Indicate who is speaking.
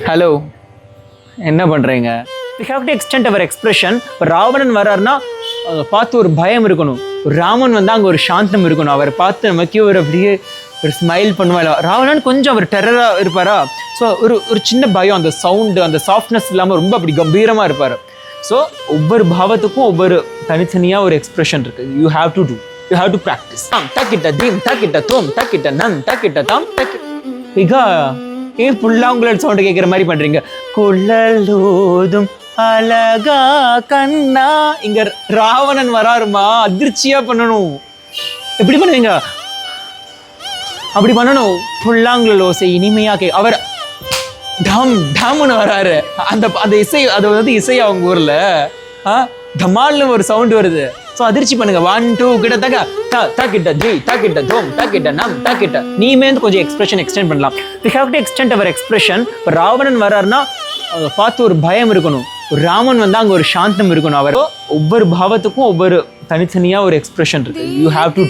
Speaker 1: Hello, என்ன பண்ணுறீங்க? We have to extend our expression. இப்போ ராவணன் வர்றாருன்னா பார்த்து ஒரு பயம் இருக்கணும். ராமன் வந்து அங்கே ஒரு சாந்தம் இருக்கணும். அவரை பார்த்து நமக்கு அப்படியே ஒரு ஸ்மைல் பண்ணுவாங்க. ராவணன் கொஞ்சம் அவர் டெரராக இருப்பாரா, ஸோ ஒரு சின்ன பயம், அந்த சவுண்டு, அந்த சாஃப்ட்னஸ் இல்லாமல் ரொம்ப அப்படி கம்பீரமாக இருப்பார். ஸோ ஒவ்வொரு பாவத்துக்கும் ஒவ்வொரு தனித்தனியாக ஒரு எக்ஸ்பிரஷன் இருக்குது. You have to practice. தக்கிட்ட தீம் தக்கிட்ட தோம் தக்கிட்ட நன் தக்கிட்ட தாம் தக்கி மிகா ஏன் புல்லாங்குழல் சவுண்டு கேட்குற மாதிரி பண்ணுறீங்க? குழலோதும் அழகா கண்ணா. இங்க ராவணன் வராருமா, அதிர்ச்சியா பண்ணணும். எப்படி பண்ணுவீங்க? அப்படி பண்ணணும். புல்லாங்குழல் ஓசை இனிமையா அவர் டம் டம்னு வராரு. அந்த இசை, அது வந்து இசை அவங்க ஊர்ல தமால்னு ஒரு சவுண்ட் வருது. ஸோ அதிர்ச்சி பண்ணுங்க. 1 2 கிட்ட தக்கிட்ட ஜி தக்கிட்ட தோம் தக்கிட்ட நம் தக்கிட்ட. நீமே வந்து கொஞ்சம் எக்ஸ்பிரஷன் எக்ஸ்டெண்ட் பண்ணலாம். we have to extend our expression. இப்போ ராவணன் வர்றாருன்னா பார்த்து ஒரு பயம் இருக்கணும். ராமன் வந்து அங்கே ஒரு சாந்தம் இருக்கணும். அவர் ஒவ்வொரு பாவத்துக்கும் ஒவ்வொரு தனித்தனியாக ஒரு எக்ஸ்பிரஷன் இருக்கு. You have to